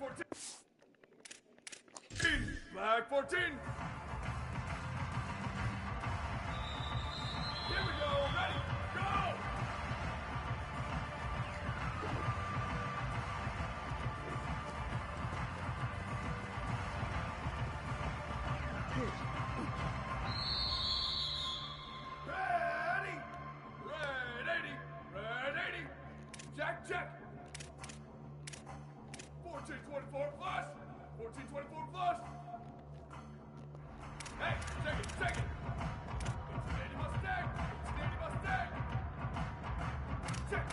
14. Flag 14. Here we go. Ready. Go. Ready. Ready. Check. 1424 flush. 1424 flush. Hey, check it. 1880 Mustang. 1880 Mustang. Check.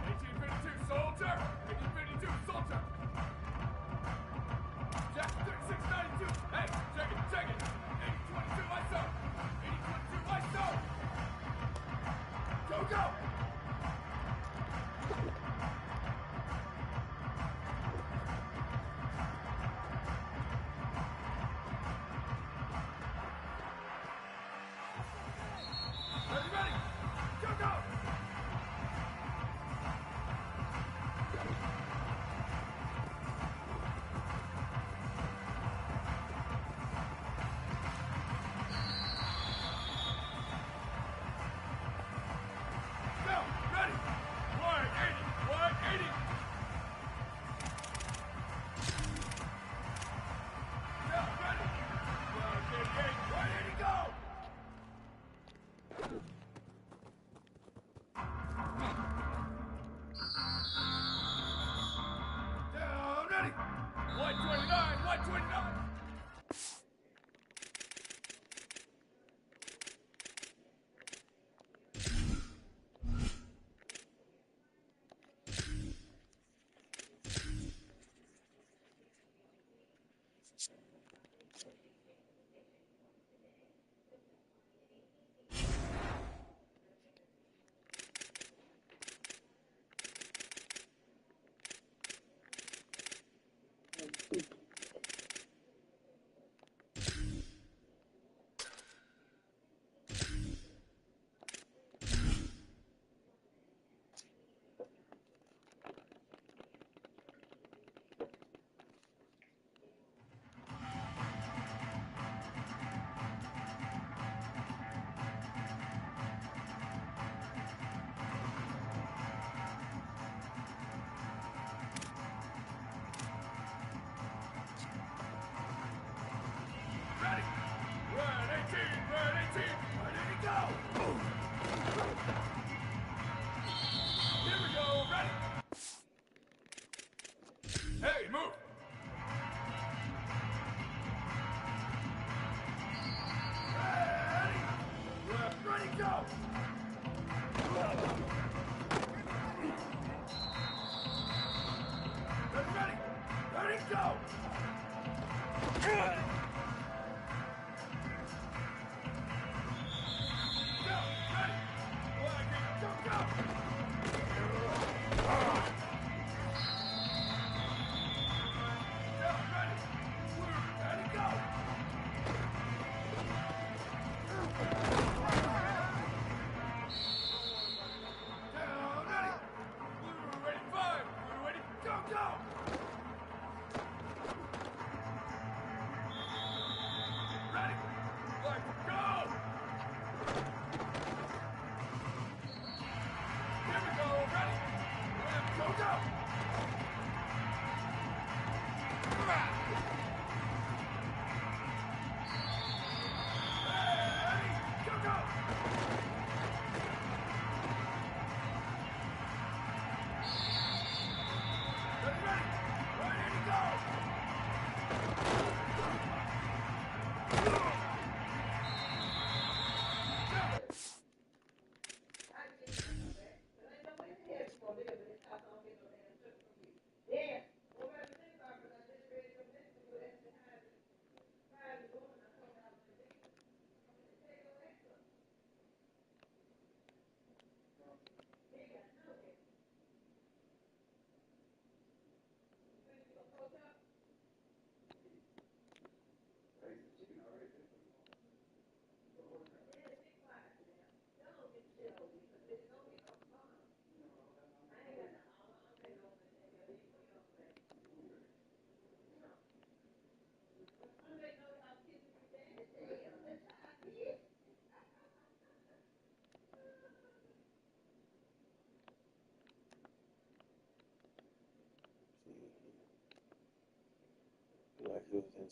1852 Soldier. 1852 Soldier. Jack 3692. Hey, check it. 8022 ISO. 8022 ISO. Go.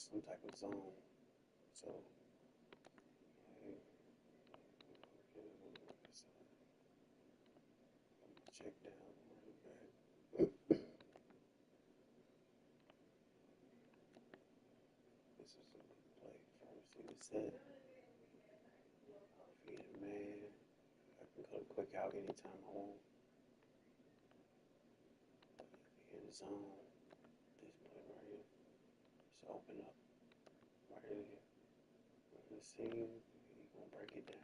some type of zone. So check down running back. This is a good play. First in the set. Feed a man. I can go quick out anytime I want. In the zone. This play right here. Just open up. Right in here. We're gonna see him. He's gonna break it down.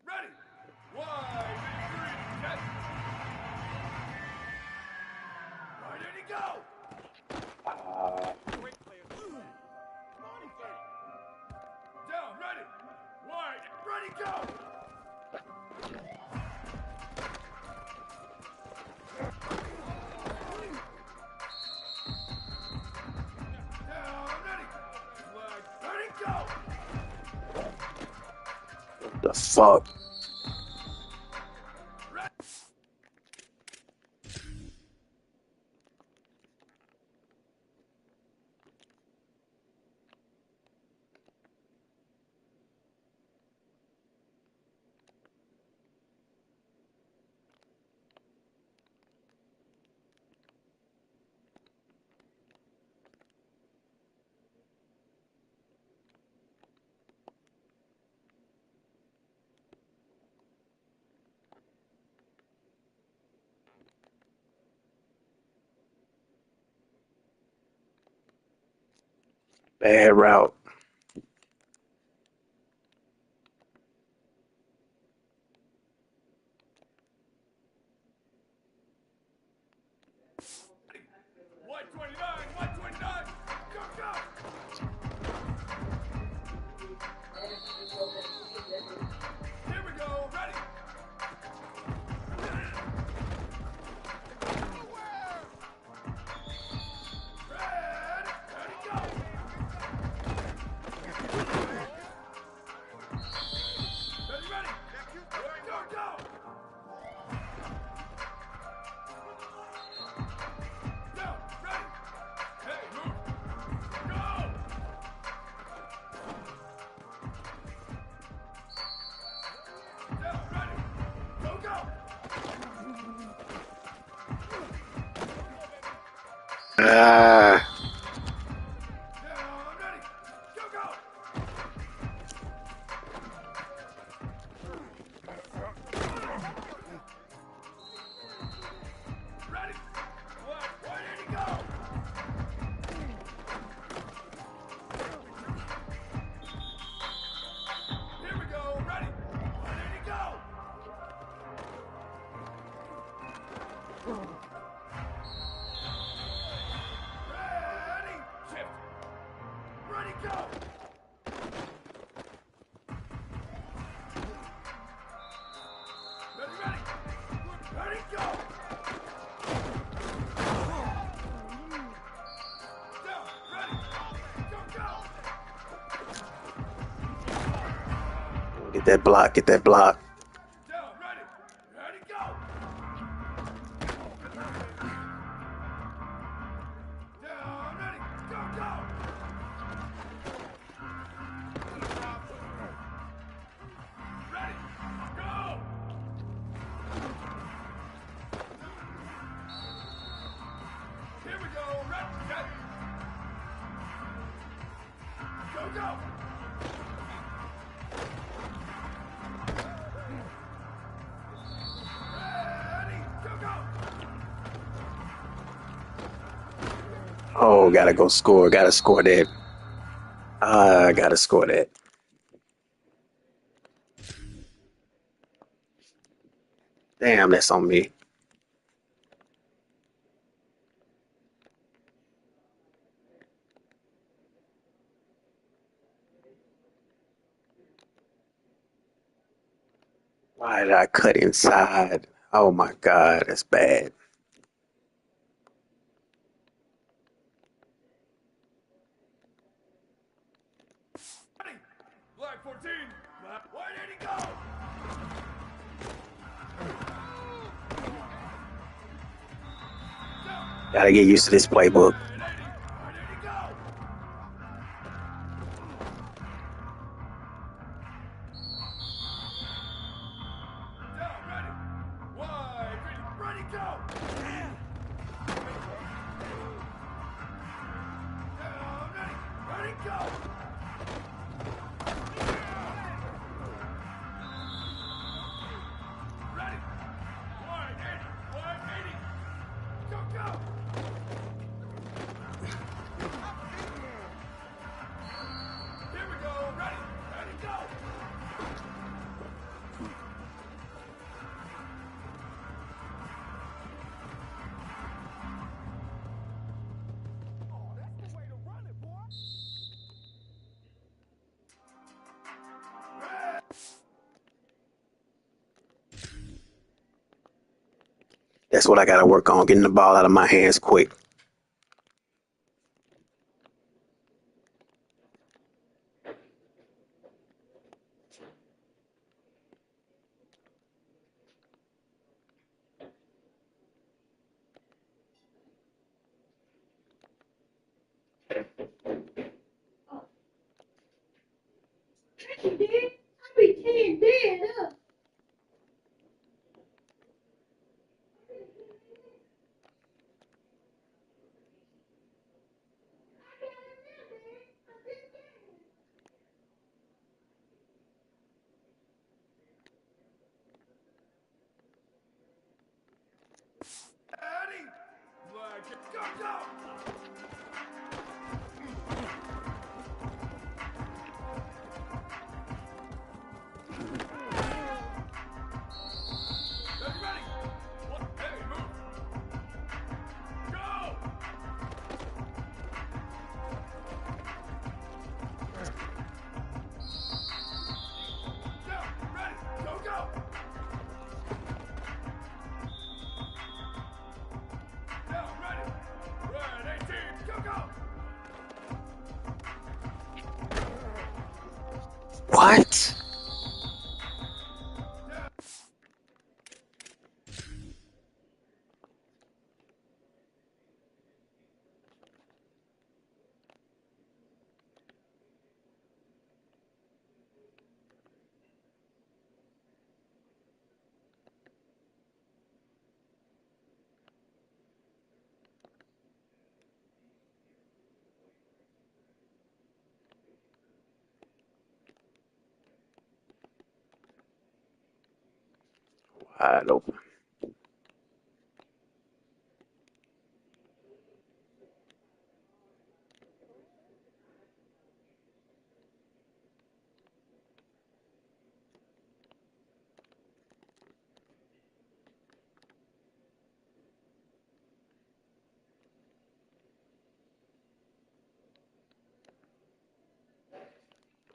Ready! Wide, three, set. Right, ready, go! Great player. Down, ready! Wide, ready, go! Down, ready! Flag, ready, go! What the fuck? Bad route. White 29, white 29, go, go! Here we go, ready! Ready, go! Ready, go, go! Down, ready! Hey, move! Go! Down, ready! Go, go! Ah. Down, ready! Go, go! Ready! One, ready, go! Here we go, ready! Ready, go! Ready! Shift! Ready, go! Ready, ready! Ready, go! Down, ready! Go, go! Get that block. Get that block. Down, ready! Ready, go! Down, ready! Go, go! Ready! Go! Here we go! Ready, set! Go, go! Ready! Go, go! Oh, gotta go score. Gotta score that. Gotta score that. Damn, that's on me. Why did I cut inside? Oh my God, that's bad. Ready! Flag 14! Flag, where did he go? Gotta get used to this playbook. And 80. Ready to go. Down, ready. Wide, ready, go. Down, ready, go. Ready. Wide, 80. Go, go. Here we go. Ready, go. Oh, that's the way to run it, boy. That's what I gotta work on, getting the ball out of my hands quick. You did? I be 10 dead up. Ready. Flag it. Go, go. Ready. What? Hey, move. Go. Down, ready. Go, go. Down, ready. Red 18. Go, go. What? Wide open.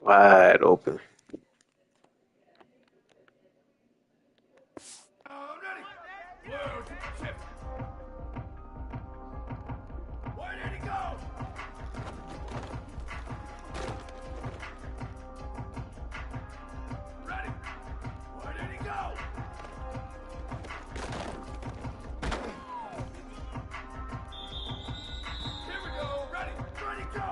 Wide open. Ready. Blue, shift. Where did he go? Ready. Where did he go? Here we go. Ready, go.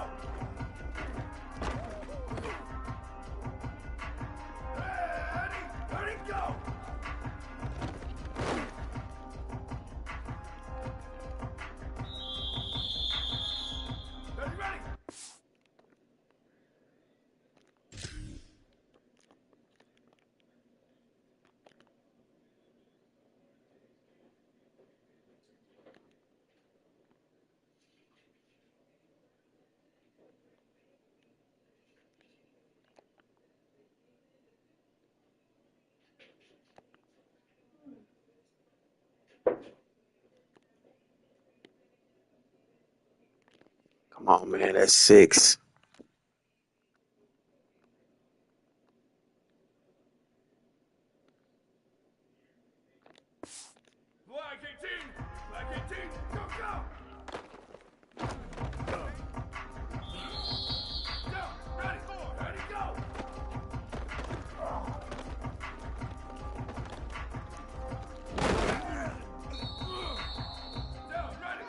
Ready, go. Ready. Come on, man. That's 6. Flag 18, go, go. Down, ready, go. Down, ready.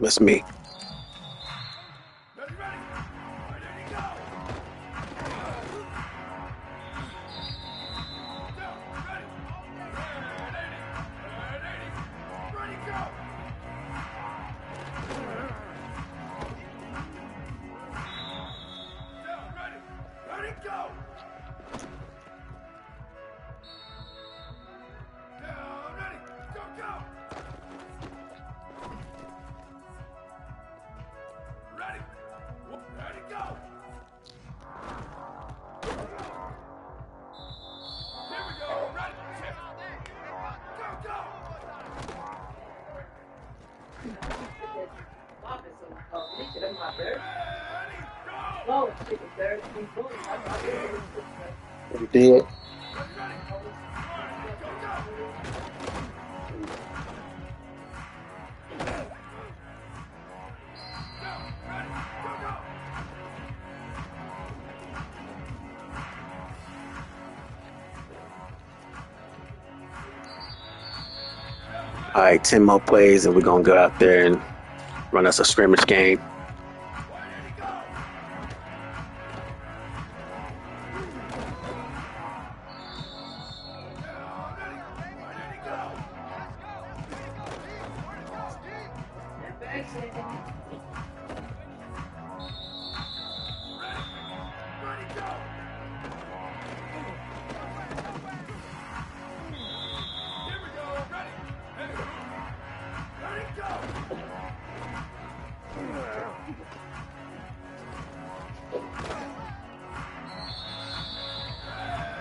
That's me. Ready, ready. Ready to go. Down, ready. Ready, go. Down, ready. Ready, go. Down, ready. Go, go. Ready. Ready, go. Here we go. Ready. Shift. Go, go. Ready, go. You did. Ready, ready. Go, go. Down, ready. Go, go. All right, 10 more plays, and we're gonna go out there and run us a scrimmage game. Ready to go. Down, ready. Ready to go. Ready, go. Here we go. Ready. Ready, go.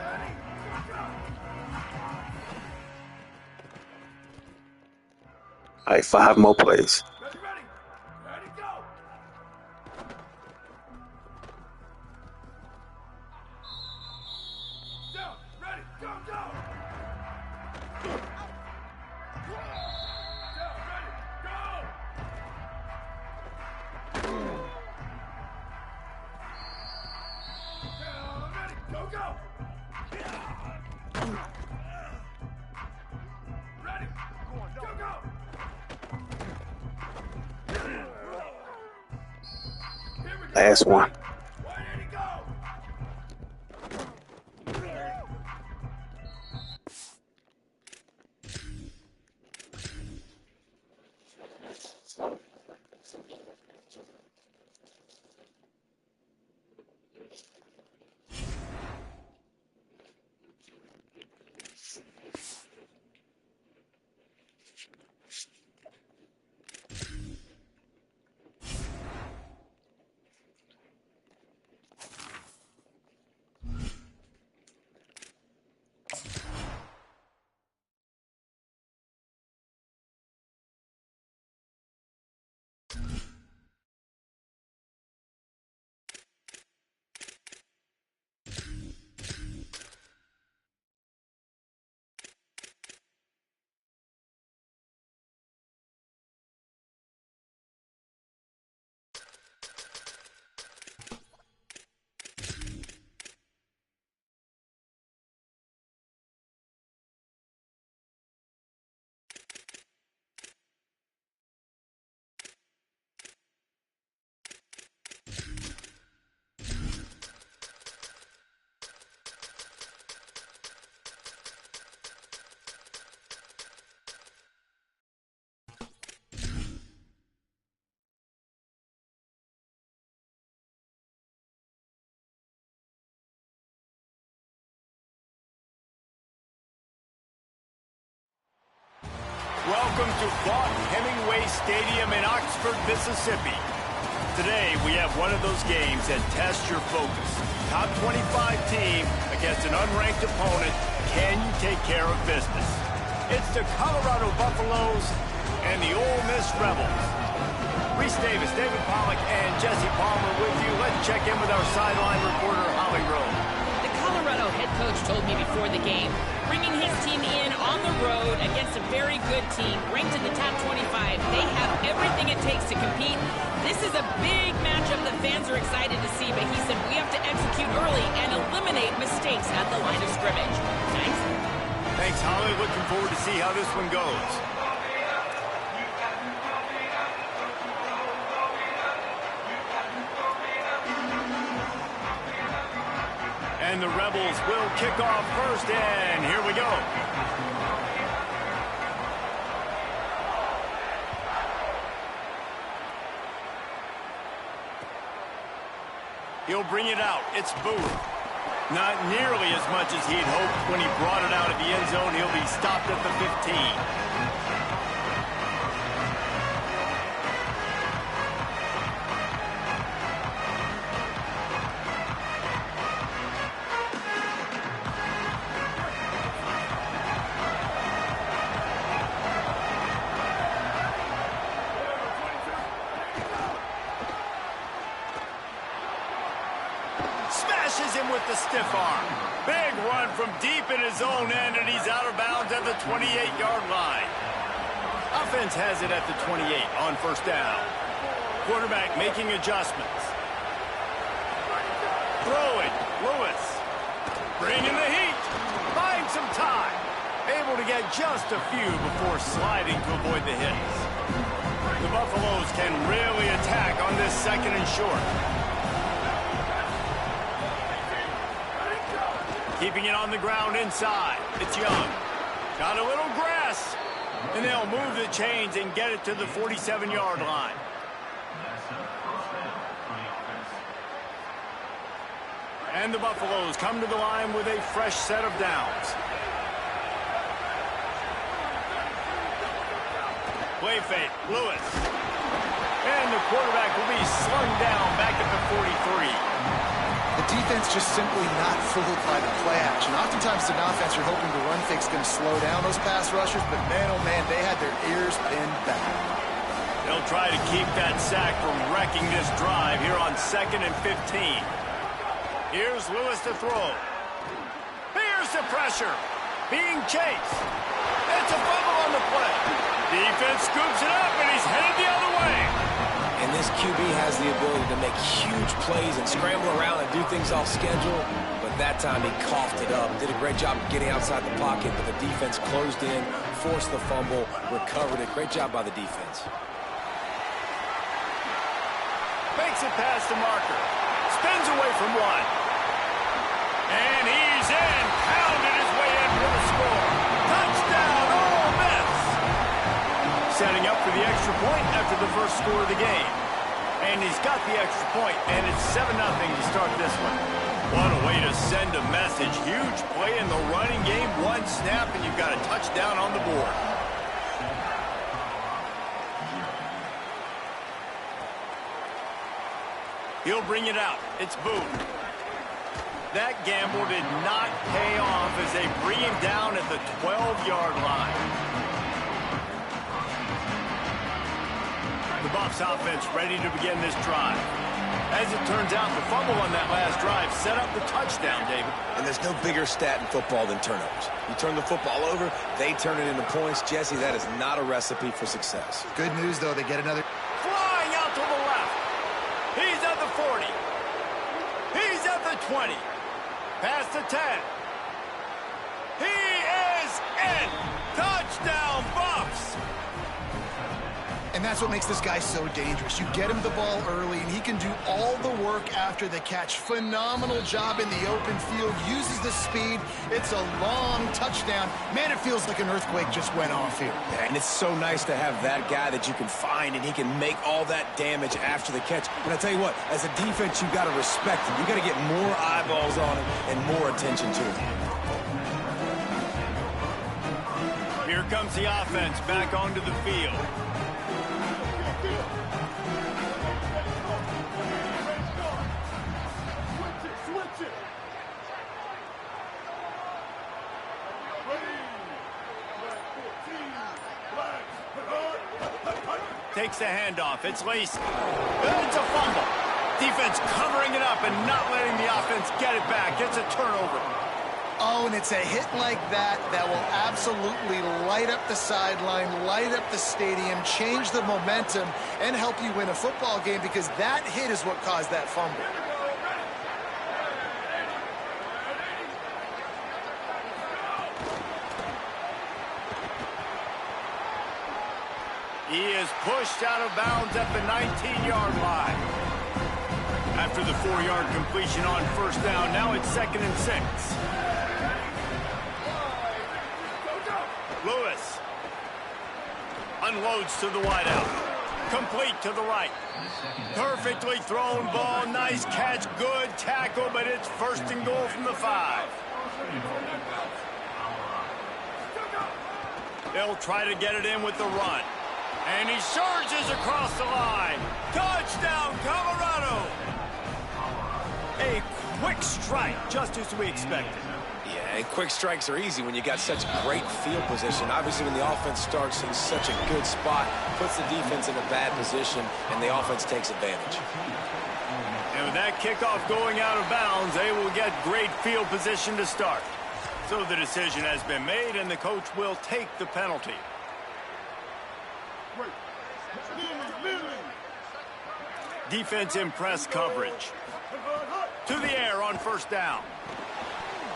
Ready, go, go. All right, 5 more plays. Ready, ready. Ready, go. Down, ready, go, go. Down, ready, go. Down, ready, go, go. Ready, go, go. Here we go. Last one. Ready to go. Welcome to Vaught Hemingway Stadium in Oxford, Mississippi. Today, we have one of those games that tests your focus. Top 25 team against an unranked opponent. Can you take care of business? It's the Colorado Buffaloes and the Ole Miss Rebels. Reese Davis, David Pollack, and Jesse Palmer with you. Let's check in with our sideline reporter, Holly Rowe. The Colorado head coach told me before the game, bringing his team in on the road against a very good team, ranked in the top 25. They have everything it takes to compete. This is a big matchup that fans are excited to see, but he said we have to execute early and eliminate mistakes at the line of scrimmage. Thanks. Thanks, Holly. Looking forward to see how this one goes. the Rebels will kick off first, and here we go. He'll bring it out. It's Booth. Not nearly as much as he'd hoped when he brought it out of the end zone. He'll be stopped at the 15. Smashes him with the stiff arm. Big run from deep in his own end, and he's out of bounds at the 28-yard line. Offense has it at the 28 on first down. Quarterback making adjustments. Throwing. Lewis. Bringing the heat. Buying some time. Able to get just a few before sliding to avoid the hits. The Buffaloes can really attack on this second and short. Keeping it on the ground inside. It's Young. Got a little grass. And they'll move the chains and get it to the 47-yard line. And the Buffaloes come to the line with a fresh set of downs. Play fake. Lewis. And the quarterback will be slung down back at the 43. The defense just simply not fooled by the play action. Oftentimes, an offense, you're hoping the run fake's going to slow down those pass rushers, but man, oh man, they had their ears pinned back. They'll try to keep that sack from wrecking this drive here on 2nd and 15. Here's Lewis to throw. Here's the pressure. Being chased. It's a fumble on the play. Defense scoops it up, and he's headed the other way. And this QB has the ability to make huge plays and scramble around and do things off schedule. But that time he coughed it up. Did a great job of getting outside the pocket, but the defense closed in, forced the fumble, recovered it. Great job by the defense. Makes it past the marker. Spins away from one. And he's in. Pounded his way in for the score. Touchdown, Ole Miss. Setting up for the extra point after the first score of the game. And he's got the extra point, and it's 7-0 to start this one. What a way to send a message. Huge play in the running game. One snap, and you've got a touchdown on the board. He'll bring it out. It's Booth. That gamble did not pay off as they bring him down at the 12-yard line. The Buffs offense ready to begin this drive. As it turns out, the fumble on that last drive set up the touchdown, David. And there's no bigger stat in football than turnovers. You turn the football over, they turn it into points. Jesse, that is not a recipe for success. Good news, though, they get another... Flying out to the left. He's at the 40. He's at the 20. Past the 10. He is in. Touchdown, Buffs. And that's what makes this guy so dangerous. You get him the ball early, and he can do all the work after the catch. Phenomenal job in the open field. Uses the speed. It's a long touchdown. Man, it feels like an earthquake just went off here. Yeah, and it's so nice to have that guy that you can find, and he can make all that damage after the catch. But I tell you what, as a defense, you got to respect him. You got to get more eyeballs on him and more attention to him. Here comes the offense back onto the field. Takes the handoff. It's Lacey. It's a fumble. Defense covering it up and not letting the offense get it back. It's a turnover. Oh, and it's a hit like that that will absolutely light up the sideline, light up the stadium, change the momentum, and help you win a football game, because that hit is what caused that fumble. He is pushed out of bounds at the 19-yard line. After the 4-yard completion on first down, now it's 2nd and 6. Lewis unloads to the wideout. Complete to the right. Perfectly thrown ball. Nice catch. Good tackle, but it's 1st and goal from the 5. They'll try to get it in with the run. And he surges across the line. Touchdown, Colorado! A quick strike, just as we expected. Yeah, and quick strikes are easy when you got such great field position. Obviously, when the offense starts in such a good spot, puts the defense in a bad position, and the offense takes advantage. And with that kickoff going out of bounds, they will get great field position to start. So the decision has been made, and the coach will take the penalty. Defense in press coverage. To the air on first down.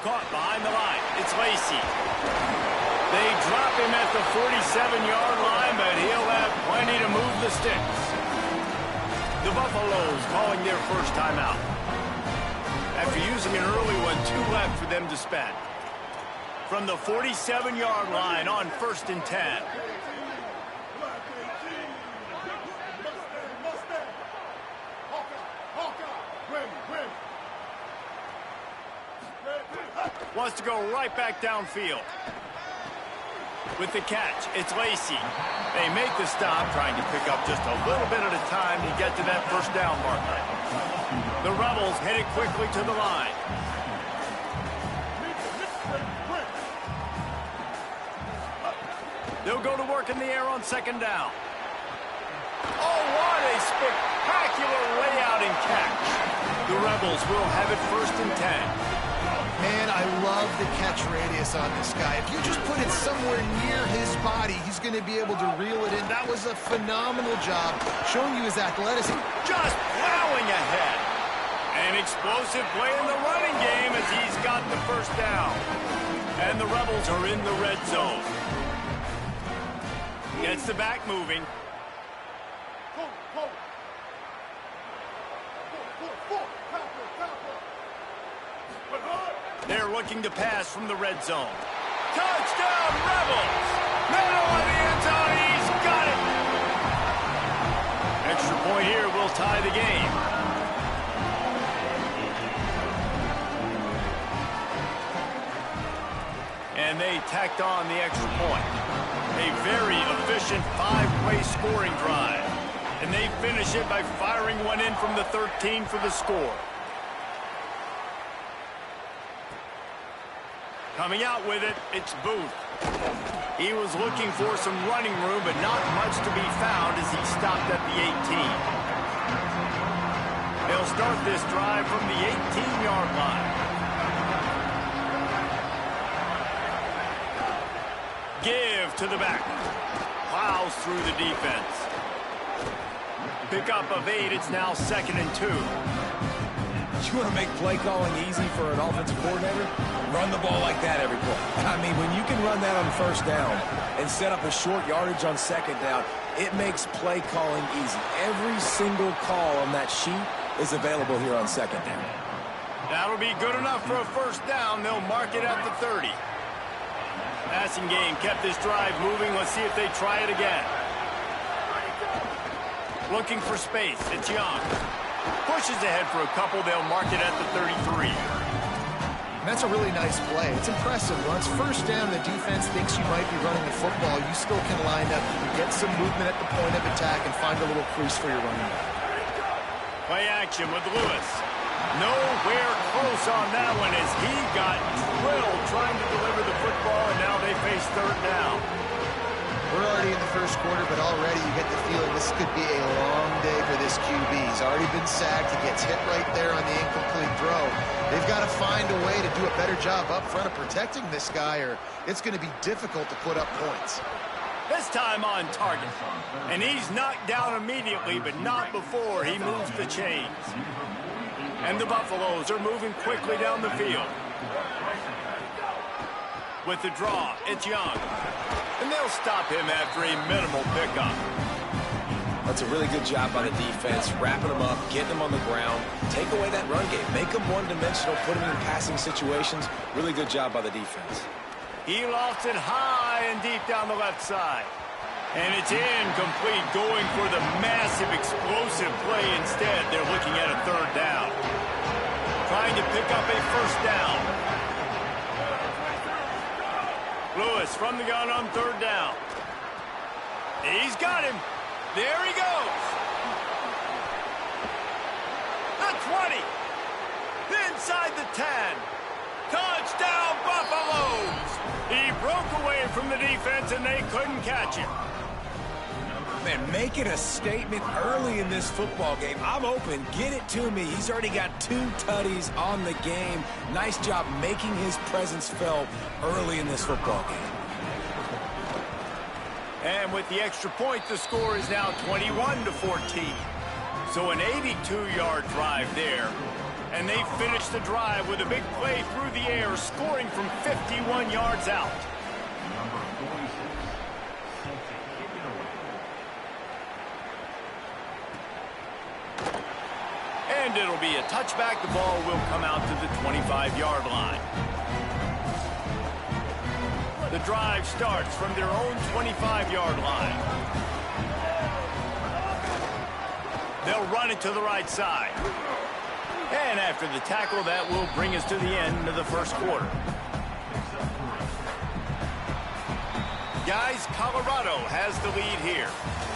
Caught behind the line. It's Lacy. They drop him at the 47-yard line, but he'll have plenty to move the sticks. The Buffaloes calling their first timeout. After using an early one, 2 left for them to spend. From the 47-yard line on 1st and 10. Wants to go right back downfield. With the catch, it's Lacy. They make the stop, trying to pick up just a little bit at a time to get to that first down marker. The Rebels head it quickly to the line. They'll go to work in the air on 2nd down. Oh, what a spectacular layout and catch. The Rebels will have it 1st and 10. Man, I love the catch radius on this guy. If you just put it somewhere near his body, he's going to be able to reel it in. That was a phenomenal job, showing you his athleticism. Just plowing ahead. An explosive play in the running game as he's got the first down. And the Rebels are in the red zone. Gets the back moving. They're looking to pass from the red zone. Touchdown, Rebels! Middle of the end zone, he's got it! Extra point here will tie the game. And they tacked on the extra point. A very efficient 5-play scoring drive. And they finish it by firing one in from the 13 for the score. Coming out with it, it's Booth. He was looking for some running room, but not much to be found as he stopped at the 18. They'll start this drive from the 18-yard line. Give to the back. Plows through the defense. Pickup of 8, it's now 2nd and 2. You want to make play calling easy for an offensive coordinator? Run the ball like that every play. I mean, when you can run that on first down and set up a short yardage on 2nd down, it makes play calling easy. Every single call on that sheet is available here on 2nd down. That'll be good enough for a first down. They'll mark it at the 30. Passing game kept this drive moving. Let's see if they try it again. Looking for space. It's Young. Pushes ahead for a couple. They'll mark it at the 33. That's a really nice play. It's impressive. Once first down, the defense thinks you might be running the football. You still can line up. You can get some movement at the point of attack and find a little crease for your running back. Play action with Lewis. Nowhere close on that one as he got drilled trying to deliver the football, and now they face 3rd down. We're already in the first quarter, but already you get the feeling this could be a long day for this QB. He's already been sacked. He gets hit right there on the incomplete throw. They've got to find a way to do a better job up front of protecting this guy, or it's going to be difficult to put up points. This time on target. And he's knocked down immediately, but not before he moves the chains. And the Buffaloes are moving quickly down the field. With the draw, it's Young. And they'll stop him after a minimal pickup. That's a really good job by the defense, wrapping them up, getting them on the ground, take away that run game, make them one-dimensional, put them in passing situations. Really good job by the defense. He lofts it high and deep down the left side. And it's incomplete, going for the massive explosive play instead. They're looking at a third down. Trying to pick up a first down. Lewis from the gun on third down. He's got him. There he goes. The 20. Inside the 10. Touchdown, Buffaloes. He broke away from the defense, and they couldn't catch him. Man, making a statement early in this football game. I'm open. Get it to me. He's already got 2 tutties on the game. Nice job making his presence felt early in this football game. And with the extra point, the score is now 21-14. So an 82-yard drive there. And they finish the drive with a big play through the air, scoring from 51 yards out. And it'll be a touchback. The ball will come out to the 25-yard line. The drive starts from their own 25-yard line. They'll run it to the right side. And after the tackle, that will bring us to the end of the first quarter. Guys, Colorado has the lead here.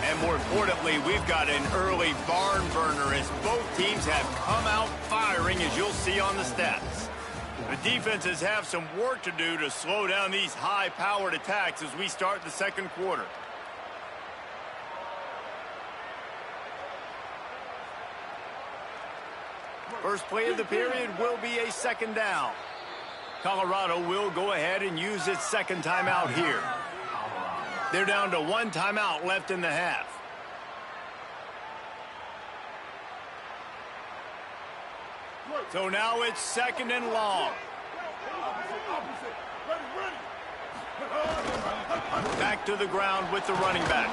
And more importantly, we've got an early barn burner as both teams have come out firing, as you'll see on the stats. The defenses have some work to do to slow down these high-powered attacks as we start the second quarter. First play of the period will be a second down. Colorado will go ahead and use its second timeout here. They're down to 1 timeout left in the half. So now it's second and long. Back to the ground with the running back.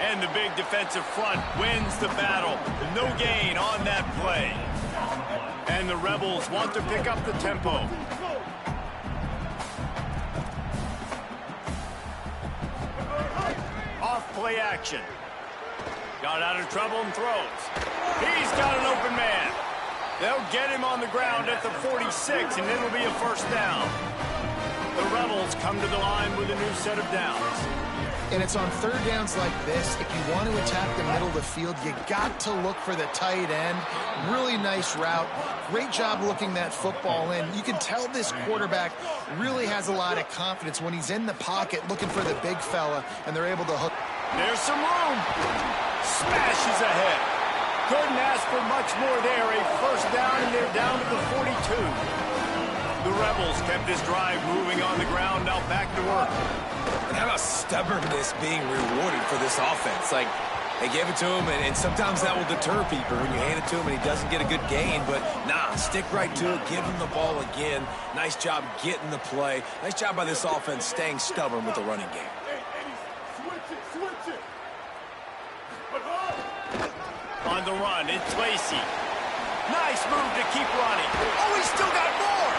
And the big defensive front wins the battle. No gain on that play. And the Rebels want to pick up the tempo. Off play action. Got out of trouble and throws. He's got an open man. They'll get him on the ground at the 46, and it'll be a first down. The Rebels come to the line with a new set of downs. And it's on third downs like this, if you want to attack the middle of the field, you got to look for the tight end. Really nice route. Great job looking that football in. You can tell this quarterback really has a lot of confidence when he's in the pocket looking for the big fella, and they're able to hook. There's some room. Smashes ahead. Couldn't ask for much more there. A first down, and they're down to the 42. The Rebels kept this drive moving on the ground, now back to work. And how about stubbornness being rewarded for this offense? Like, they gave it to him, and sometimes that will deter people when you hand it to him and he doesn't get a good gain. But, nah, stick right to it. Give him the ball again. Nice job getting the play. Nice job by this offense staying stubborn with the running game. On the run, it's Lacey. Nice move to keep running. Oh, he's still got more.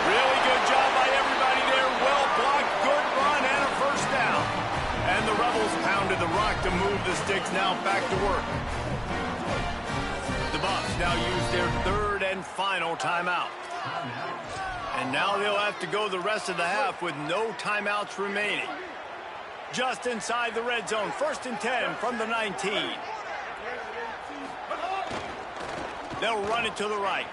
Really good job by everybody there. Well blocked, good run, and a first down. And the Rebels pounded the rock to move the sticks now back to work. The Bucs now use their third and final timeout. And now they'll have to go the rest of the half with no timeouts remaining. Just inside the red zone, 1st and 10 from the 19. They'll run it to the right.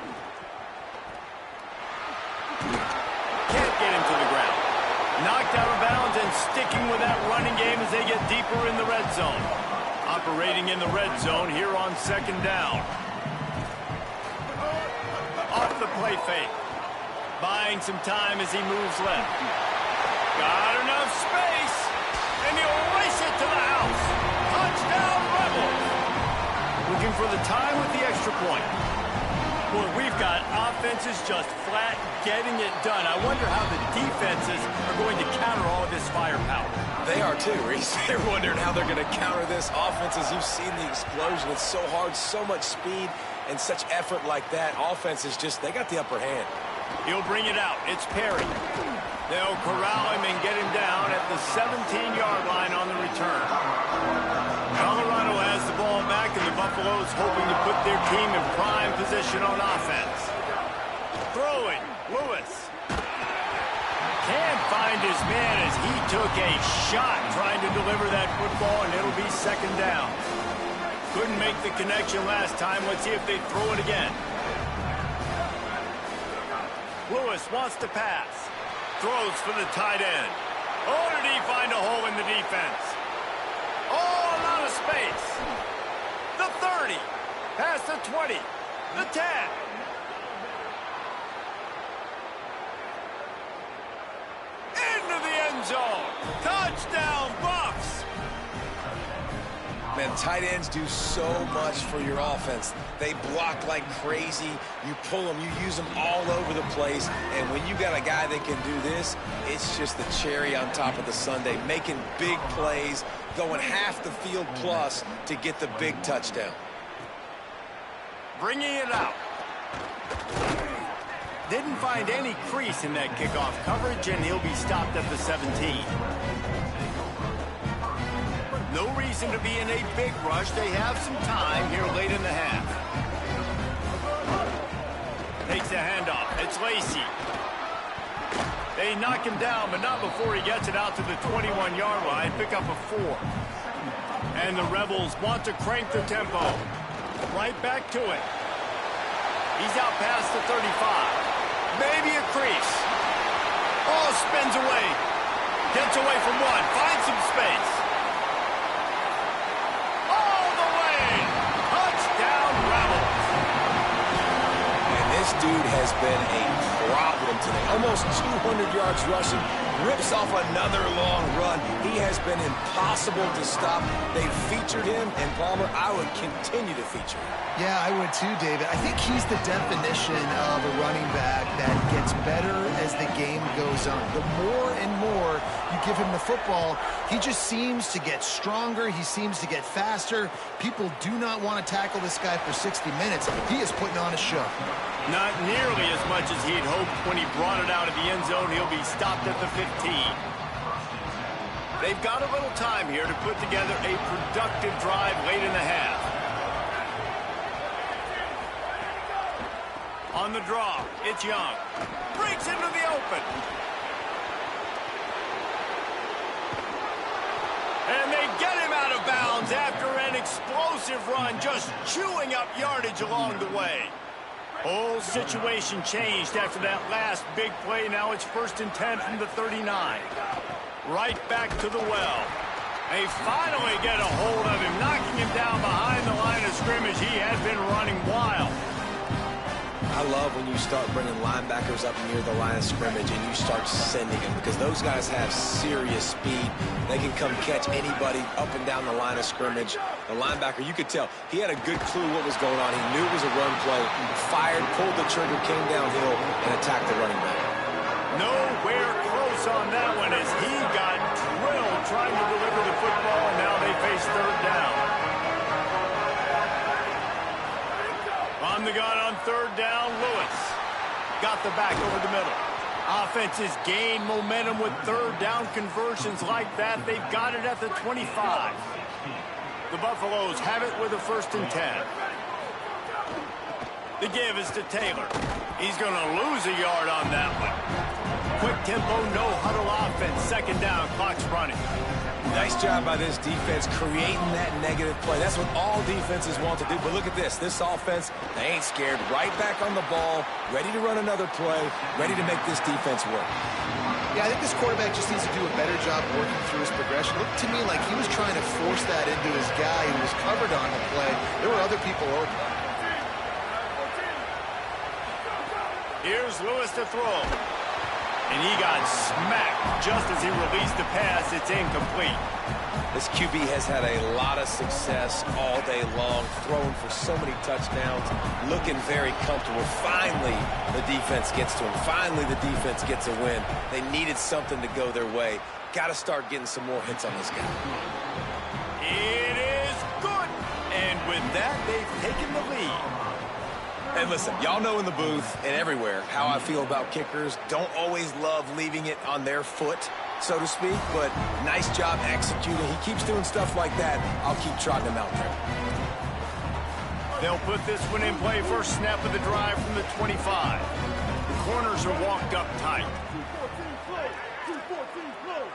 Can't get him to the ground. Knocked out of bounds and sticking with that running game as they get deeper in the red zone. Operating in the red zone here on second down. Off the play fake. Buying some time as he moves left. Got enough space. And he'll race it to the house. Touchdown, Rebels. Looking for the tie with the extra point. Boy, we've got offenses just flat getting it done. I wonder how the defenses are going to counter all this firepower. They are too, Reese. They're wondering how they're going to counter this. Offenses, you've seen the explosion. It's so hard, so much speed, and such effort like that. Offenses just, they got the upper hand. He'll bring it out. It's Perry. They'll corral him and get him down at the 17-yard line on the return. Colorado has the ball back, and the Buffaloes hoping to put their team in prime position on offense. Throwing, Lewis. Can't find his man as he took a shot trying to deliver that football, and it'll be second down. Couldn't make the connection last time. Let's see if they throw it again. Lewis wants to pass. Throws for the tight end. Oh, did he find a hole in the defense? Oh, a lot of space. The 30. Past the 20. The 10. Into the end zone. Touchdown, Buffs. Man, tight ends do so much for your offense. They block like crazy. You pull them, you use them all over the place. And when you got a guy that can do this, it's just the cherry on top of the sundae, making big plays, going half the field plus to get the big touchdown. Bringing it out. Didn't find any crease in that kickoff coverage, and he'll be stopped at the 17. No reason to be in a big rush. They have some time here late in the half. Takes the handoff. It's Lacy. They knock him down, but not before he gets it out to the 21-yard line. Pick up a 4. And the Rebels want to crank the tempo. Right back to it. He's out past the 35. Maybe a crease. Oh, spins away. Gets away from one. Finds some space. This dude has been a problem today. Almost 200 yards rushing. Rips off another long run. He has been impossible to stop. They've featured him, and Palmer, I would continue to feature him. Yeah, I would too, David. I think he's the definition of a running back that gets better as the game goes on. The more and more you give him the football, he just seems to get stronger. He seems to get faster. People do not want to tackle this guy for 60 minutes. He is putting on a show. Not nearly as much as he'd hoped when he brought it out of the end zone. He'll be stopped at the 15. They've got a little time here to put together a productive drive late in the half. On the draw, it's Young. Breaks into the open. And they get him out of bounds after an explosive run, just chewing up yardage along the way. Whole situation changed after that last big play. Now it's 1st and 10 from the 39. Right back to the well. They finally get a hold of him, knocking him down behind the line of scrimmage. He had been running wild. I love when you start bringing linebackers up near the line of scrimmage and you start sending them, because those guys have serious speed. They can come catch anybody up and down the line of scrimmage. The linebacker, you could tell, he had a good clue what was going on. He knew it was a run play, fired, pulled the trigger, came downhill, and attacked the running back. Nowhere close on that one as he got drilled trying to deliver the football, and now they face 3rd down. On the gun on 3rd down, Lewis got the back over the middle. Offenses gain momentum with 3rd down conversions like that. They've got it at the 25. The Buffaloes have it with a 1st and 10. The give is to Taylor. He's going to lose a yard on that one. Quick tempo, no huddle offense. 2nd down, clock's running. Nice job by this defense creating that negative play. That's what all defenses want to do. But look at this. This offense, they ain't scared. Right back on the ball, ready to run another play, ready to make this defense work. Yeah, I think this quarterback just needs to do a better job working through his progression. Looked to me like he was trying to force that into his guy who was covered on the play. There were other people open. Here's Lewis to throw. And he got smacked just as he released the pass. It's incomplete. This QB has had a lot of success all day long, throwing for so many touchdowns, looking very comfortable. Finally, the defense gets to him. Finally, the defense gets a win. They needed something to go their way. Got to start getting some more hits on this guy. It is good. And with that, they've taken the lead. And listen, y'all know in the booth and everywhere how I feel about kickers. Don't always love leaving it on their foot, so to speak, but nice job executing. He keeps doing stuff like that. I'll keep trotting him out there. They'll put this one in play. First snap of the drive from the 25. The corners are walked up tight. 214 play. 214 play.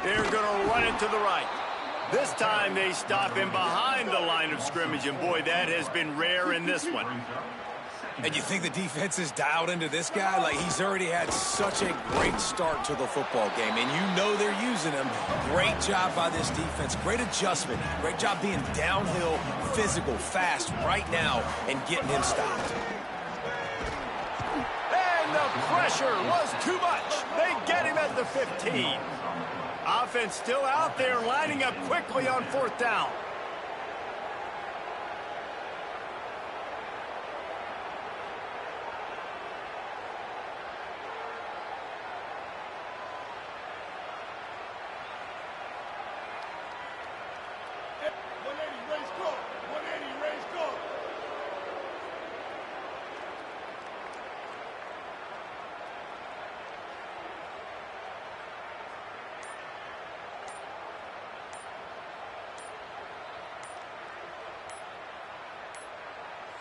They're going to run it to the right. This time they stop him behind the line of scrimmage, and boy, that has been rare in this one. And you think the defense is dialed into this guy? Like, he's already had such a great start to the football game, and you know they're using him. Great job by this defense. Great adjustment. Great job being downhill, physical, fast right now, and getting him stopped. And the pressure was too much. They get him at the 15. Offense still out there, lining up quickly on fourth down.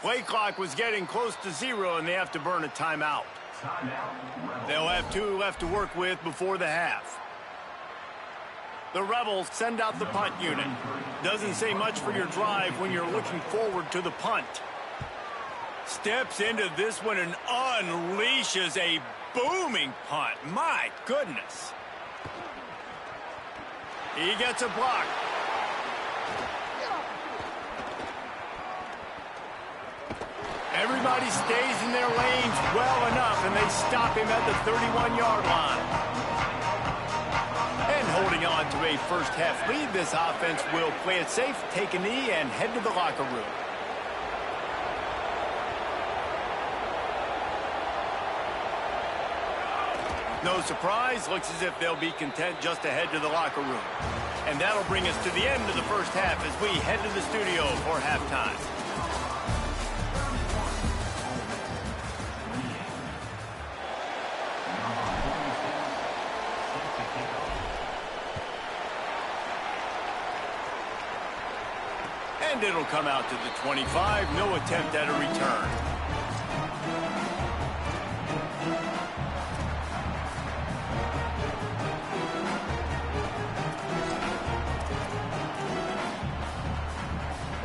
Play clock was getting close to 0, and they have to burn a timeout. They'll have 2 left to work with before the half. The Rebels send out the punt unit. Doesn't say much for your drive when you're looking forward to the punt. Steps into this one and unleashes a booming punt. My goodness. He gets a block. Everybody stays in their lanes well enough, and they stop him at the 31-yard line. And holding on to a first-half lead, this offense will play it safe, take a knee, and head to the locker room. No surprise, looks as if they'll be content just to head to the locker room. And that'll bring us to the end of the first half as we head to the studio for halftime. And it'll come out to the 25. No attempt at a return.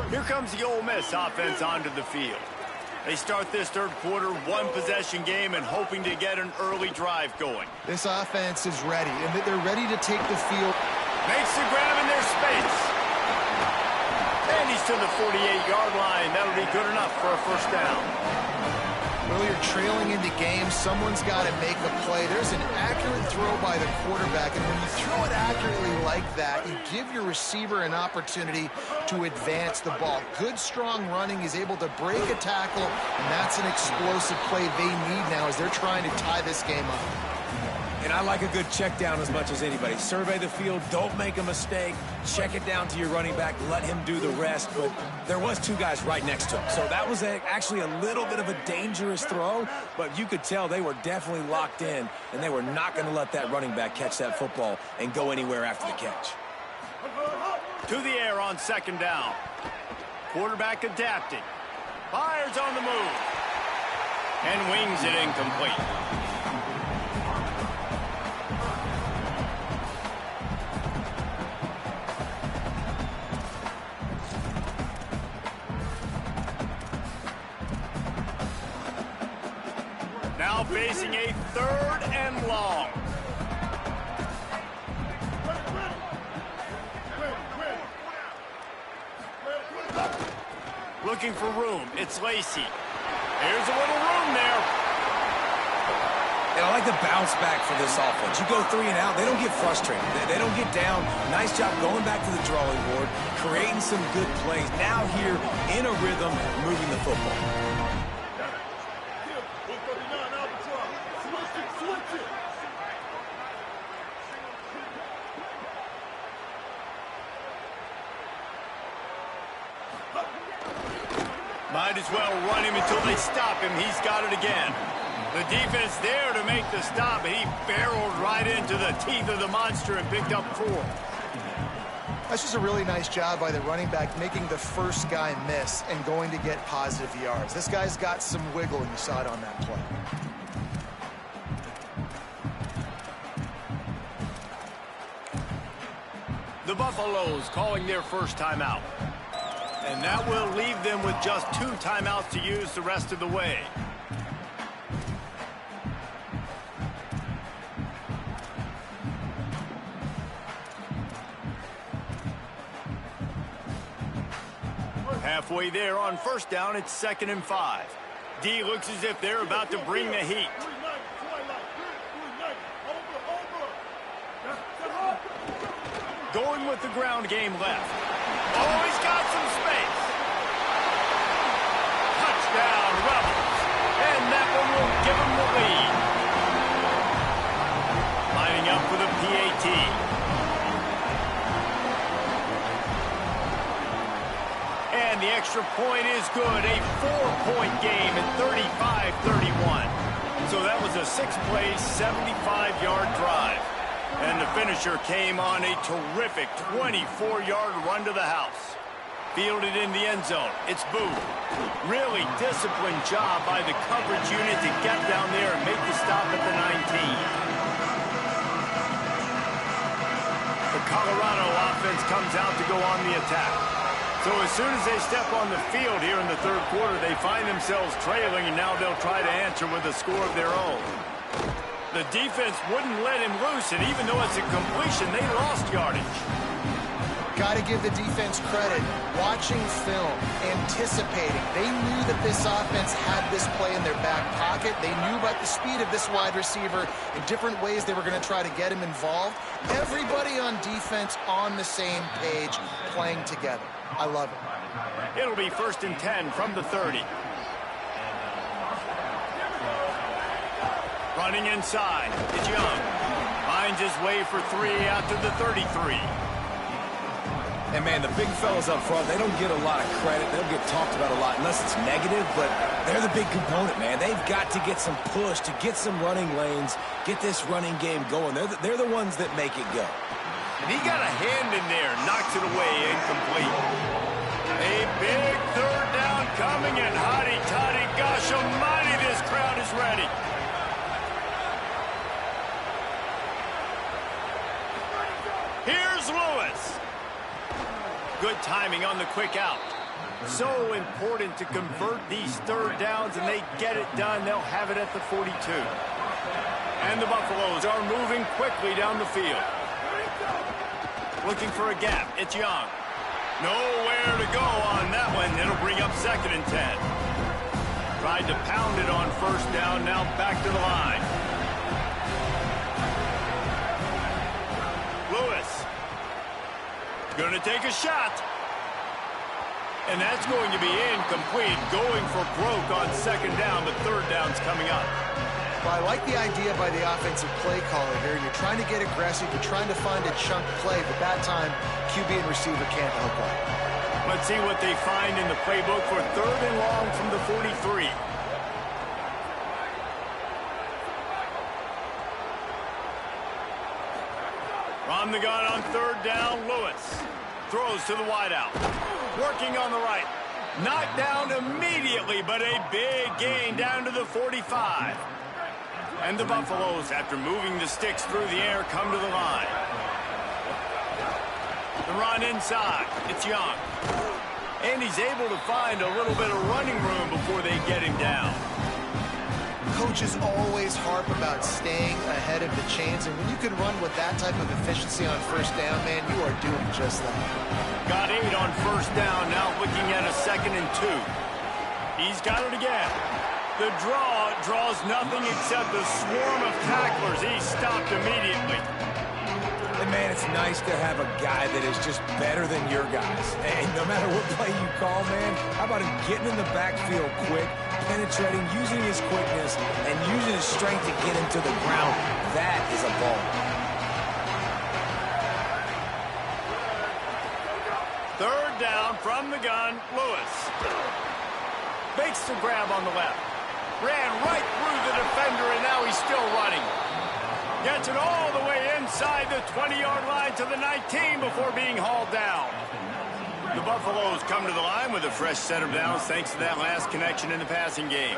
Here comes the Ole Miss offense onto the field. They start this third quarter, one-possession game, and hoping to get an early drive going. This offense is ready, and they're ready to take the field. Makes the grab in their space. And he's to the 48-yard line. That'll be good enough for a first down. Well, you're trailing in the game. Someone's got to make a play. There's an accurate throw by the quarterback, and when you throw it accurately like that, you give your receiver an opportunity to advance the ball. Good, strong running. He's able to break a tackle, and that's an explosive play they need now as they're trying to tie this game up. And I like a good check down as much as anybody. Survey the field, don't make a mistake, check it down to your running back, let him do the rest. But there was 2 guys right next to him. So that was actually a little bit of a dangerous throw, but you could tell they were definitely locked in, and they were not going to let that running back catch that football and go anywhere after the catch. To the air on second down. Quarterback adapting. Fires on the move. And wings it incomplete. Now facing a 3rd and long. Looking for room. It's Lacey. Here's a little room there. And I like the bounce back for this offense. You go 3 and out, they don't get frustrated. They don't get down. Nice job going back to the drawing board, creating some good plays. Now here in a rhythm, moving the football. Might as well run him until they stop him. He's got it again. The defense there to make the stop, and he barreled right into the teeth of the monster and picked up 4. That's just a really nice job by the running back, making the first guy miss and going to get positive yards. This guy's got some wiggle, and you saw it on that play. The Buffaloes calling their first timeout. And that will leave them with just 2 timeouts to use the rest of the way. Halfway there on first down, it's 2nd and 5. D looks as if they're about to bring the heat. Going with the ground game left. Oh, he's got some space. Touchdown, Rebels. And that one will give them the lead. Lining up for the PAT. And the extra point is good. A 4-point game at 35-31. So that was a 6-play, 75-yard drive. And the finisher came on a terrific 24-yard run to the house. Fielded in the end zone. It's Booth. Really disciplined job by the coverage unit to get down there and make the stop at the 19. The Colorado offense comes out to go on the attack. So as soon as they step on the field here in the 3rd quarter, they find themselves trailing, and now they'll try to answer with a score of their own. The defense wouldn't let him loose, and even though it's a completion, they lost yardage. Got to give the defense credit. Watching film, anticipating. They knew that this offense had this play in their back pocket. They knew about the speed of this wide receiver in different ways they were going to try to get him involved. Everybody on defense on the same page, playing together. I love it. It'll be 1st and 10 from the 30. Running inside, it's Young. Finds his way for 3 out to the 33. And, man, the big fellas up front, they don't get a lot of credit. They don't get talked about a lot unless it's negative, but they're the big component, man. They've got to get some push, to get some running lanes, get this running game going. They're the ones that make it go. And he got a hand in there, knocks it away, incomplete. A big 3rd down coming, and hotty-toddy, gosh almighty, this crowd is ready. Here's Lewis. Good timing on the quick out. So important to convert these 3rd downs, and they get it done. They'll have it at the 42. And the Buffaloes are moving quickly down the field. Looking for a gap. It's Young. Nowhere to go on that one. It'll bring up 2nd and 10. Tried to pound it on 1st down. Now back to the line. Lewis. Going to take a shot. And that's going to be incomplete. Going for broke on 2nd down, but 3rd down's coming up. Well, I like the idea by the offensive play caller here. You're trying to get aggressive. You're trying to find a chunk play, but that time, QB and receiver can't help out. Let's see what they find in the playbook for 3rd and long from the 43. From the gun on 3rd down, Lewis throws to the wideout. Working on the right. Knocked down immediately, but a big gain down to the 45. And the Buffaloes, after moving the sticks through the air, come to the line. The run inside. It's Young. And he's able to find a little bit of running room before they get him down. coaches always harp about staying ahead of the chains, and when you can run with that type of efficiency on first down, man, you are doing just that. Got 8 on first down, now looking at a 2nd and 2. He's got it again. The draw draws nothing except a swarm of tacklers. He's stopped immediately. And man, it's nice to have a guy that is just better than your guys. And no matter what play you call, man, how about him getting in the backfield quick, penetrating, using his quickness, and using his strength to get him to the ground. That is a ball. Third down from the gun, Lewis. Makes the grab on the left. Ran right through the defender, and now he's still running. Gets it all the way inside the 20-yard line to the 19 before being hauled down. The Buffaloes come to the line with a fresh set of downs thanks to that last connection in the passing game.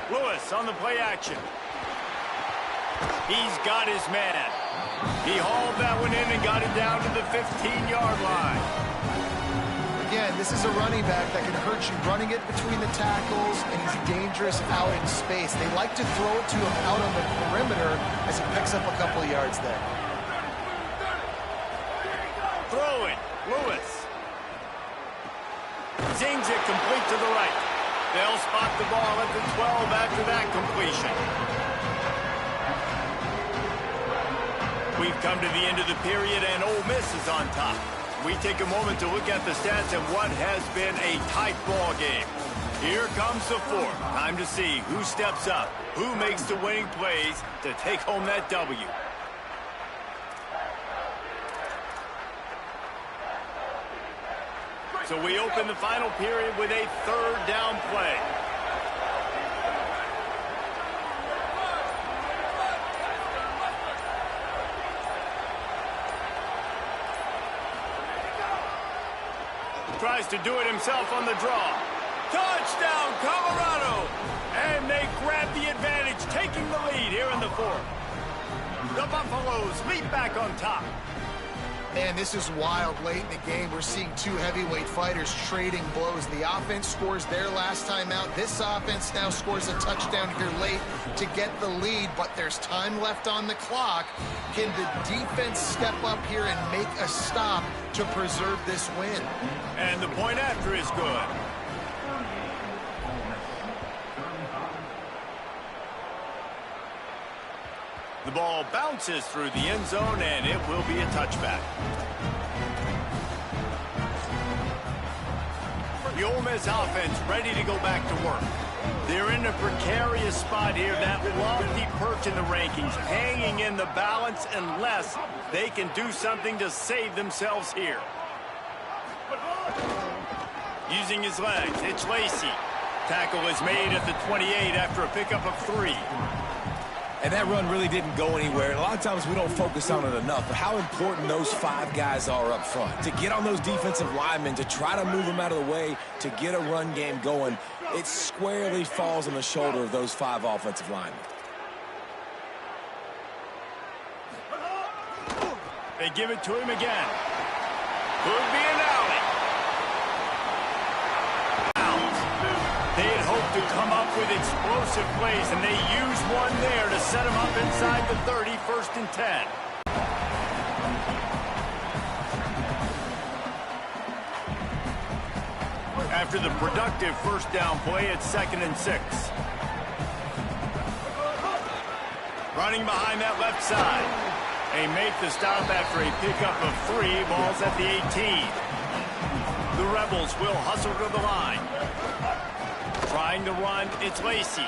Lewis on the play action. He's got his man. He hauled that one in and got it down to the 15-yard line. Again, this is a running back that can hurt you running it between the tackles, and he's dangerous out in space. They like to throw it to him out on the perimeter as he picks up a couple of yards there. Throwing, Lewis. Zings it complete to the right. They'll spot the ball at the 12 after that completion. We've come to the end of the period, and Ole Miss is on top. We take a moment to look at the stats of what has been a tight ball game. Here comes the fourth. Time to see who steps up, who makes the winning plays to take home that W. So we open the final period with a third down play. Tries to do it himself on the draw. Touchdown, Colorado! And they grab the advantage, taking the lead here in the fourth. The Buffaloes leap back on top. Man, this is wild late in the game. We're seeing two heavyweight fighters trading blows. The offense scores their last time out. This offense now scores a touchdown here late to get the lead, but there's time left on the clock. Can the defense step up here and make a stop to preserve this win? And the point after is good. The ball bounces through the end zone, and it will be a touchback. The Ole Miss offense ready to go back to work. They're in a precarious spot here, that lofty perch in the rankings, hanging in the balance unless they can do something to save themselves here. Using his legs, it's Lacey. Tackle is made at the 28 after a pickup of 3. And that run really didn't go anywhere. A lot of times we don't focus on it enough, but how important those 5 guys are up front. To get on those defensive linemen, to try to move them out of the way, to get a run game going, it squarely falls on the shoulder of those 5 offensive linemen. They give it to him again. Could be an alley. They had hoped to come up with explosive plays, and they used one there to set them up inside the 30, 1st and 10. After the productive first down play, it's 2nd and 6. Running behind that left side. They make the stop after a pickup of 3, balls at the 18. The Rebels will hustle to the line. Trying to run, it's Lacey.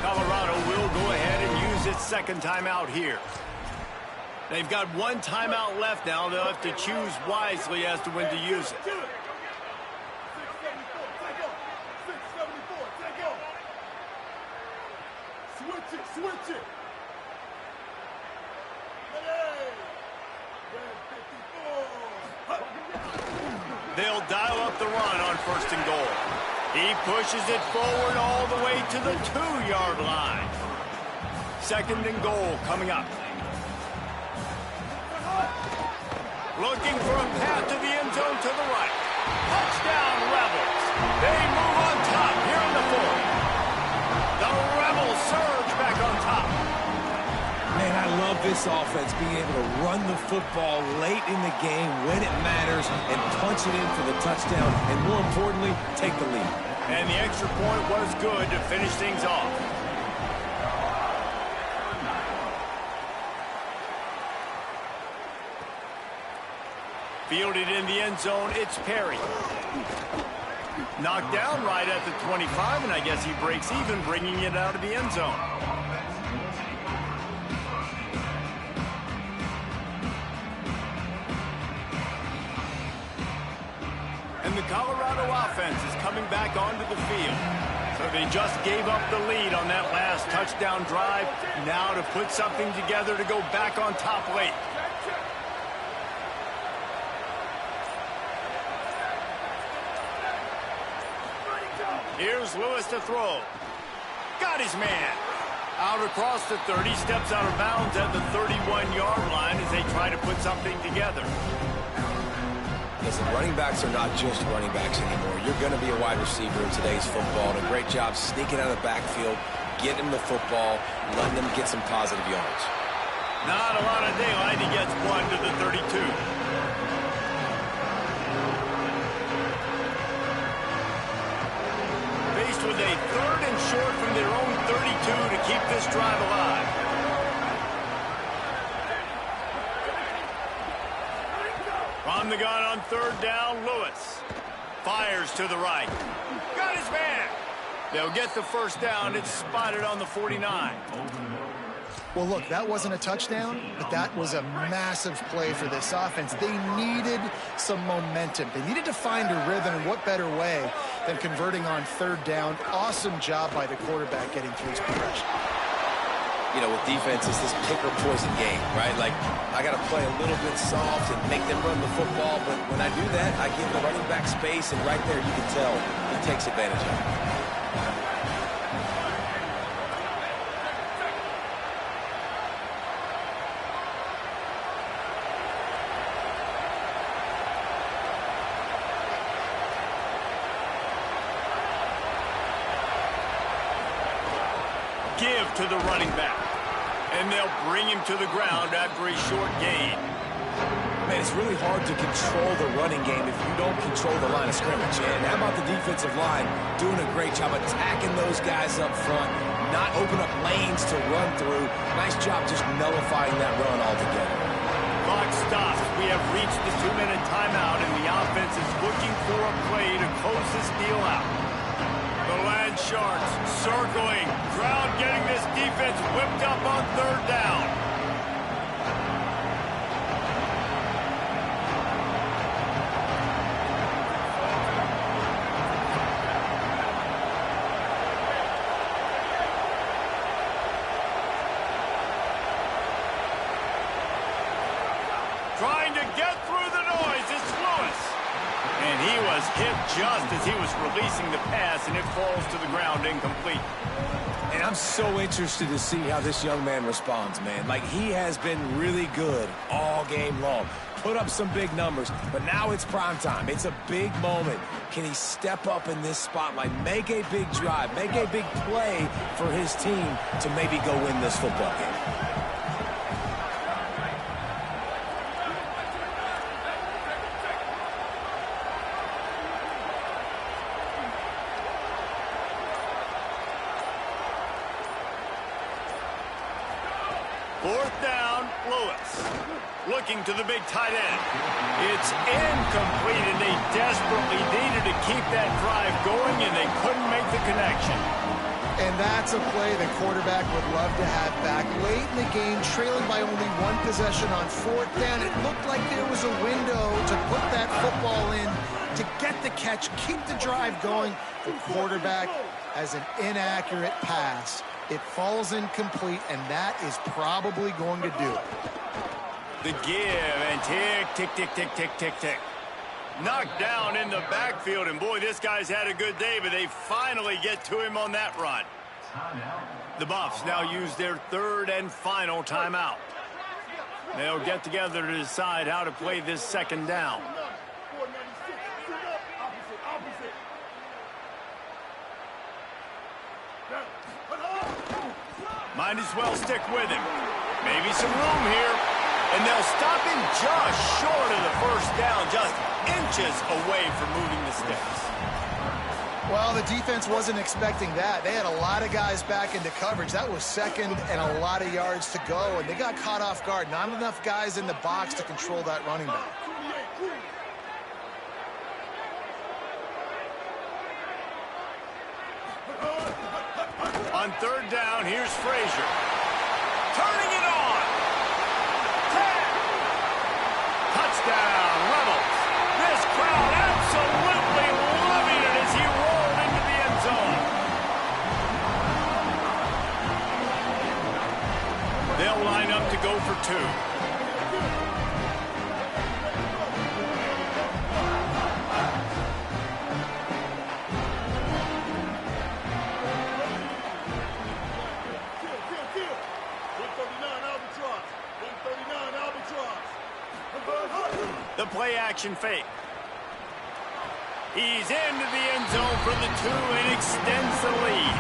Colorado will go ahead and use its second timeout here. They've got 1 timeout left now. They'll have to choose wisely as to when to use it. 674, take off. 674, take off. Switch it, switch it. Hey, red 54. They'll dial up the run on 1st and goal. He pushes it forward all the way to the 2-yard line. 2nd and goal coming up. Looking for a path to the end zone to the right. Touchdown, Rebels. They move on top here in the 4th. The Rebels surge back on top. Man, I love this offense, being able to run the football late in the game when it matters and punch it in for the touchdown, and more importantly, take the lead. And the extra point was good to finish things off. Fielded in the end zone, it's Perry. Knocked down right at the 25, and I guess he breaks even, bringing it out of the end zone. And the Colorado offense is coming back onto the field. So they just gave up the lead on that last touchdown drive. Now to put something together to go back on top late. Here's Lewis to throw. Got his man. Out across the 30, steps out of bounds at the 31-yard line as they try to put something together. Listen, running backs are not just running backs anymore. You're going to be a wide receiver in today's football, and a great job sneaking out of the backfield, getting the football, letting them get some positive yards. Not a lot of daylight. He gets one to the 32. Faced with a 3rd and short from their own 32 to keep this drive alive. From the gun on 3rd down, Lewis fires to the right. Got his man. They'll get the 1st down. It's spotted on the 49. Well, look, that wasn't a touchdown, but that was a massive play for this offense. They needed some momentum. They needed to find a rhythm, and what better way than converting on 3rd down. Awesome job by the quarterback getting through his progression. You know, with defense, it's this pick or poison game, right? Like, I got to play a little bit soft and make them run the football, but when I do that, I give the running back space, and right there you can tell he takes advantage of it. Give to the running back. And they'll bring him to the ground after a short gain. Man, it's really hard to control the running game if you don't control the line of scrimmage. And how about the defensive line doing a great job attacking those guys up front, not open up lanes to run through. Nice job just nullifying that run altogether. Clock stops. We have reached the 2-minute timeout, and the offense is looking for a play to close this deal out. The Land Sharks circling. Crowd getting this defense whipped up on 3rd down. Trying to get through the noise. It's Lewis. And he was hit just as he was releasing the pass, and it falls to the ground incomplete. And I'm so interested to see how this young man responds, man. Like, he has been really good all game long. Put up some big numbers, but now it's prime time. It's a big moment. Can he step up in this spotlight, make a big drive, make a big play for his team to maybe go win this football game? 4th down, Lewis. Looking to the big tight end. It's incomplete, and they desperately needed to keep that drive going, and they couldn't make the connection. And that's a play the quarterback would love to have back. Late in the game, trailing by only 1 possession on 4th down, it looked like there was a window to put that football in, to get the catch, keep the drive going. The quarterback has an inaccurate pass. It falls incomplete, and that is probably going to do it. The give, and tick, tick, tick, tick, tick, tick, tick. Knocked down in the backfield, and boy, this guy's had a good day, but they finally get to him on that run. The Buffs now use their third and final timeout. They'll get together to decide how to play this second down. Might as well stick with him. Maybe some room here. And they'll stop him just short of the first down, just inches away from moving the sticks. Well, the defense wasn't expecting that. They had a lot of guys back into coverage. That was second and a lot of yards to go, and they got caught off guard. Not enough guys in the box to control that running back. On third down, here's Frazier. Turning it on. 10. Touchdown, Rebels. This crowd absolutely loving it as he rolled into the end zone. They'll line up to go for 2. The play-action fake. He's into the end zone for the 2 and extends the lead.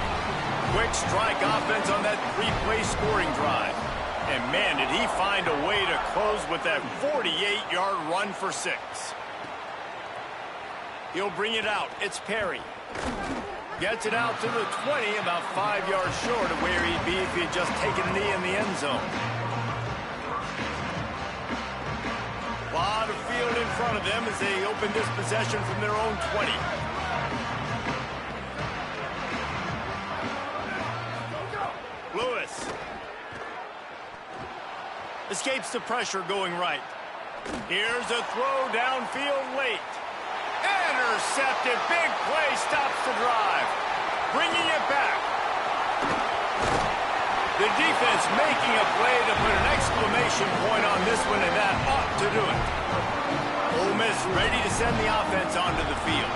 Quick strike offense on that 3-play scoring drive. And, man, did he find a way to close with that 48-yard run for 6. He'll bring it out. It's Perry. Gets it out to the 20, about 5 yards short of where he'd be if he had just taken a knee in the end zone. A lot of field in front of them as they open this possession from their own 20. Lewis escapes the pressure going right. Here's a throw downfield late. Intercepted. Big play stops the drive. Bringing it back. The defense making a play to put an exclamation point on this one, and that ought to do it. Ole Miss ready to send the offense onto the field.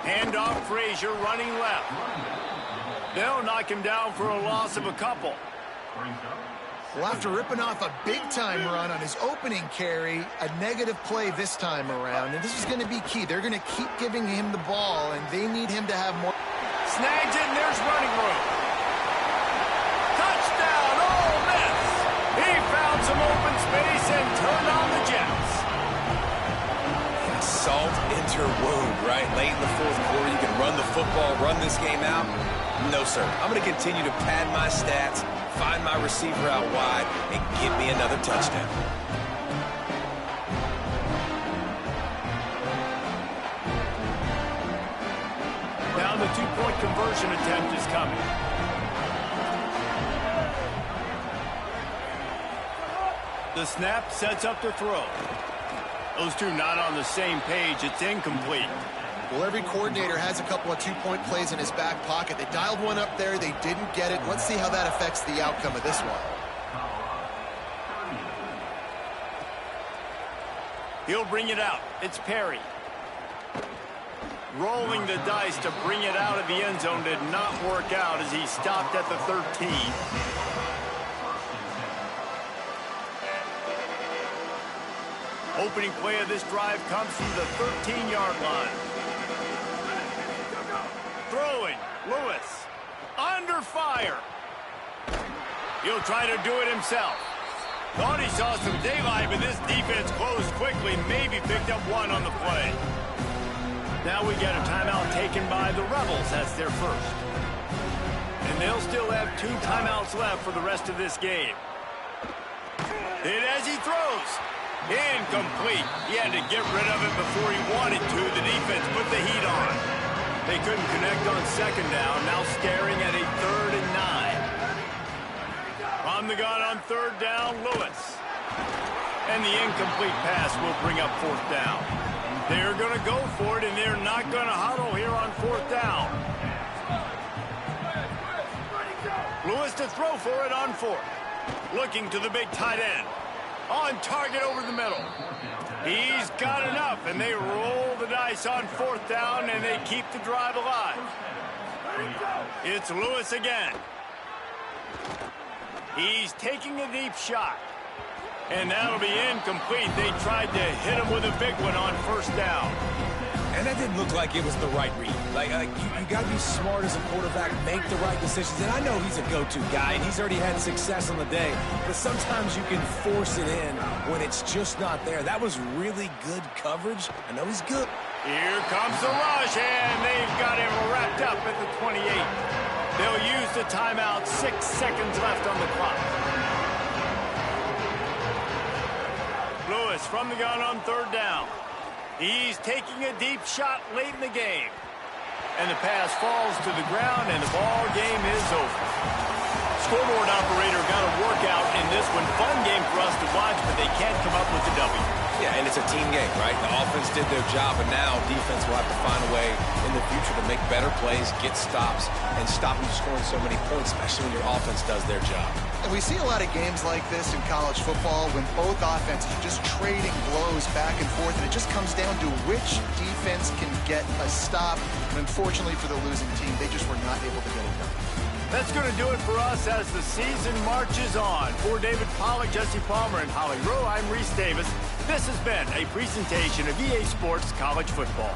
Handoff, Frazier running left. They'll knock him down for a loss of a couple. Well, after ripping off a big-time run on his opening carry, a negative play this time around, and this is going to be key. They're going to keep giving him the ball, and they need him to have more. Snags it, and there's running room. Touchdown, Ole Miss! He found some open space and turned on the Jets. Salt into wound, right? Late in the fourth quarter, you can run the football, run this game out. No, sir. I'm going to continue to pad my stats, find my receiver out wide, and give me another touchdown. Now the two-point conversion attempt is coming. The snap sets up the throw. Those two not on the same page. It's incomplete. Well, every coordinator has a couple of two-point plays in his back pocket. They dialed one up there. They didn't get it. Let's see how that affects the outcome of this one. He'll bring it out. It's Perry. Rolling the dice to bring it out of the end zone did not work out as he stopped at the 13. Opening play of this drive comes from the 13-yard line. Throwing, Lewis, under fire. He'll try to do it himself. Thought he saw some daylight, but this defense closed quickly, maybe picked up one on the play. Now we get a timeout taken by the Rebels. That's their first. And they'll still have 2 timeouts left for the rest of this game. And as he throws, incomplete. He had to get rid of it before he wanted to. The defense put the heat on. They couldn't connect on second down. Now staring at a 3rd and 9. On the gun on 3rd down, Lewis. And the incomplete pass will bring up 4th down. They're going to go for it, and they're not going to huddle here on 4th down. Lewis to throw for it on 4th. Looking to the big tight end. On target over the middle. He's got enough, and they roll the dice on 4th down, and they keep the drive alive. It's Lewis again. He's taking a deep shot. And that'll be incomplete. They tried to hit him with a big one on 1st down. And that didn't look like it was the right read. You got to be smart as a quarterback, make the right decisions. And I know he's a go-to guy, and he's already had success on the day. But sometimes you can force it in when it's just not there. That was really good coverage. I know he's good. Here comes the rush, and they've got him wrapped up at the 28. They'll use the timeout. 6 seconds left on the clock. Lewis from the gun on 3rd down. He's taking a deep shot late in the game. And the pass falls to the ground, and the ball game is over. Scoreboard operator got a workout in this one. Fun game for us to watch, but they can't come up with the W. Yeah, and it's a team game, right? The offense did their job, and now defense will have to find a way in the future to make better plays, get stops, and stop them scoring so many points, especially when your offense does their job. And we see a lot of games like this in college football when both offenses are just trading blows back and forth, and it just comes down to which defense can get a stop. And unfortunately for the losing team, they just were not able to get it done. That's going to do it for us as the season marches on. For David Pollack, Jesse Palmer, and Holly Rowe, I'm Reese Davis. This has been a presentation of EA Sports College Football.